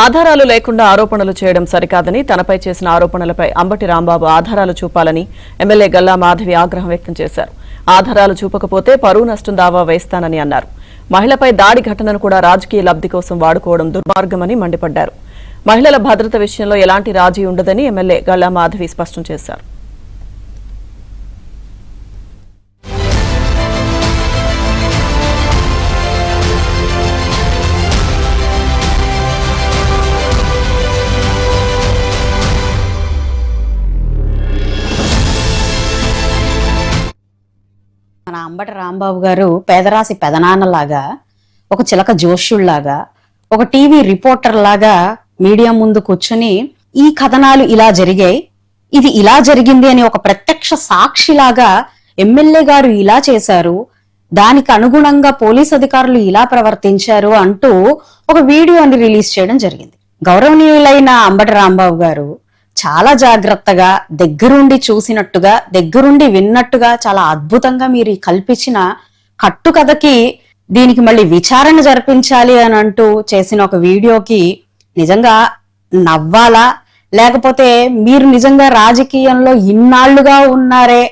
ఆధారాలు లేకుండా ఆరోపణలు చేయడం సరికాదని, తనపై చేసిన ఆరోపణలపై అంబటి రాంబాబు ఆధారాలు చూపాలని ఎమ్మెల్యే గల్లా మాధవి ఆగ్రహం వ్యక్తం చేశారు. ఆధారాలు చూపకపోతే పరువు నష్టం దావా వేస్తానని అన్నారు. మహిళపై దాడి ఘటనను కూడా రాజకీయ లబ్ధి కోసం వాడుకోవడం దుర్మార్గమని మండిపడ్డారు. మహిళల భద్రత విషయంలో ఎలాంటి రాజీ ఉండదని ఎమ్మెల్యే గల్లా మాధవి స్పష్టం చేశారు. మన అంబటి రాంబాబు గారు పేదరాశి పెదనాన్నలాగా, ఒక చిలక జోష్యుళ్లాగా, ఒక టీవీ రిపోర్టర్ లాగా మీడియా ముందు కూర్చుని ఈ కథనాలు ఇలా జరిగాయి, ఇది ఇలా జరిగింది అని ఒక ప్రత్యక్ష సాక్షిలాగా ఎమ్మెల్యే గారు ఇలా చేశారు, దానికి అనుగుణంగా పోలీస్ అధికారులు ఇలా ప్రవర్తించారు అంటూ ఒక వీడియోని రిలీజ్ చేయడం జరిగింది. గౌరవనీయులైన అంబటి రాంబాబు గారు చాలా జాగ్రత్తగా, దగ్గరుండి చూసినట్టుగా, దగ్గరుండి విన్నట్టుగా, చాలా అద్భుతంగా మీరు కల్పించిన కట్టుకథకి దీనికి మళ్ళీ విచారణ జరిపించాలి అని అంటూ చేసిన ఒక వీడియోకి నిజంగా నవ్వాలా, లేకపోతే మీరు నిజంగా రాజకీయంలో ఇన్నాళ్లుగా ఉన్నారే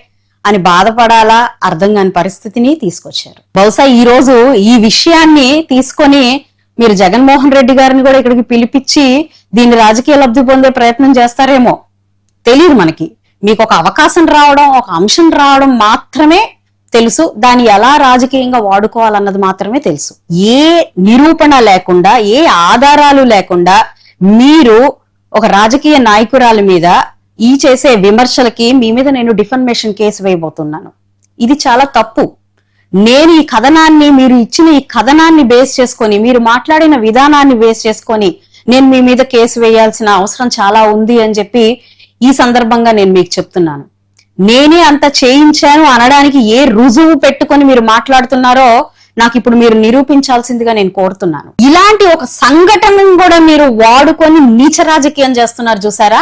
అని బాధపడాలా అర్థం కాని పరిస్థితిని తీసుకొచ్చారు. బహుశా ఈ రోజు ఈ విషయాన్ని తీసుకొని మీరు జగన్మోహన్ రెడ్డి గారిని కూడా ఇక్కడికి పిలిపించి దీన్ని రాజకీయ లబ్ధి పొందే ప్రయత్నం చేస్తారేమో తెలియదు మనకి. మీకు ఒక అవకాశం రావడం, ఒక అంశం రావడం మాత్రమే తెలుసు, దాన్ని ఎలా రాజకీయంగా వాడుకోవాలన్నది మాత్రమే తెలుసు. ఏ నిరూపణ లేకుండా, ఏ ఆధారాలు లేకుండా మీరు ఒక రాజకీయ నాయకురాలి మీద ఈ చేసే విమర్శలకి మీ మీద నేను డిఫర్మేషన్ కేసు వేయబోతున్నాను. ఇది చాలా తప్పు. నేను ఈ కథనాన్ని, మీరు ఇచ్చిన ఈ కథనాన్ని బేస్ చేసుకొని, మీరు మాట్లాడిన విధానాన్ని బేస్ చేసుకొని నేను మీ మీద కేసు వేయాల్సిన అవసరం చాలా ఉంది అని చెప్పి ఈ సందర్భంగా నేను మీకు చెప్తున్నాను. నేనే అంత చేయించాను అనడానికి ఏ రుజువు పెట్టుకొని మీరు మాట్లాడుతున్నారో నాకు ఇప్పుడు మీరు నిరూపించాల్సిందిగా నేను కోరుతున్నాను. ఇలాంటి ఒక సంఘటనను కూడా మీరు వాడుకొని నీచ రాజకీయం చేస్తున్నారు చూసారా,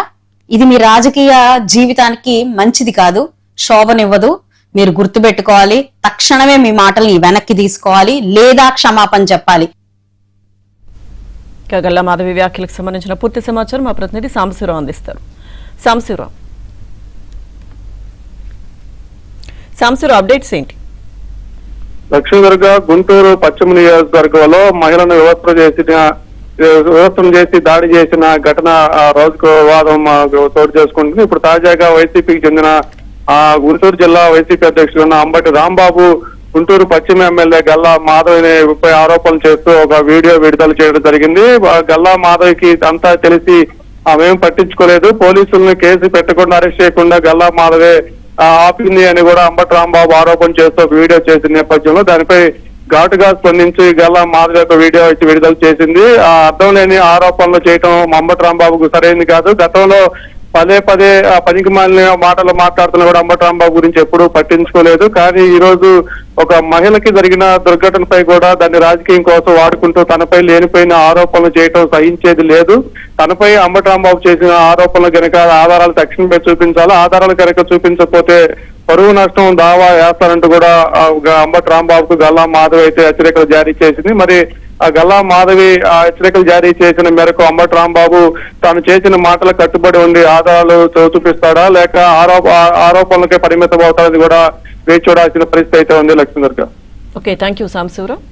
ఇది మీ రాజకీయ జీవితానికి మంచిది కాదు, శోభనివ్వదు. మీరు గుర్తుపెట్టుకోవాలి. తక్షణమే మీ మాటల్ని వెనక్కి తీసుకోవాలి, లేదా క్షమాపణ చెప్పాలి. గల్లా మాధవి వ్యాఖ్యలకు సంబంధించిన పూర్తి సమాచారం మా ప్రతినిధి సాంబశివరావు అందిస్తారు. సాంబశివరావు, అప్డేట్స్ ఏంటి? లక్ష్మీదుర్గ గుంటూరు పశ్చిమ నియోజకవర్గంలో మహిళను వివస్త్రం చేసి దాడి చేసిన ఘటన రోజుకు వాదం చోటు చేసుకుంటుంది. ఇప్పుడు తాజాగా వైసీపీకి చెందిన గుంటూరు జిల్లా వైసీపీ అధ్యక్షుడు ఉన్న అంబటి రాంబాబు గుంటూరు పశ్చిమ ఎమ్మెల్యే గల్లా మాధవిపై ఆరోపణలు చేస్తూ ఒక వీడియో విడుదల చేయడం జరిగింది. గల్లా మాధవికి అంతా తెలిసి ఆమెం పట్టించుకోలేదు, పోలీసులను కేసు పెట్టకుండా, అరెస్ట్ చేయకుండా గల్లా మాధవే ఆపింది అని కూడా అంబటి రాంబాబు ఆరోపణ చేస్తూ ఒక వీడియో చేసిన నేపథ్యంలో దానిపై ఘాటుగా స్పందించి గల్లా మాధవి యొక్క వీడియో ఇచ్చి విడుదల చేసింది. అర్థం లేని ఆరోపణలు చేయటం అంబటి రాంబాబుకు సరైనది కాదు. గతంలో పదే పనికి మాలిన మాటలు మాట్లాడుతున్నా కూడా అంబటి రాంబాబు గురించి ఎప్పుడూ పట్టించుకోలేదు. కానీ ఈ రోజు ఒక మహిళకి జరిగిన దుర్ఘటనపై కూడా దాన్ని రాజకీయం కోసం వాడుకుంటూ తనపై లేనిపోయిన ఆరోపణలు చేయటం సహించేది లేదు. తనపై అంబటి రాంబాబు చేసిన ఆరోపణలు కనుక ఆధారాలు తక్షణమే చూపించాలి, ఆధారాలు కనుక చూపించకపోతే పరువు నష్టం దావా వేస్తారంటూ కూడా అంబటి రాంబాబుకు గల్లా మాధవి అయితే హెచ్చరికలు జారీ చేసింది. మరి ఆ గల్లా మాధవి హెచ్చరికలు జారీ చేసిన మేరకు అంబటి రాంబాబు తాను చేసిన మాటలకు కట్టుబడి ఉండి ఆధారాలు చూపిస్తాడా, లేక ఆరోపణలకే పరిమితం అవుతాడని కూడా వేచి చూడాల్సిన పరిస్థితి అయితే ఉంది. Lakshmi Durga. Okay, thank you Sambasivarao.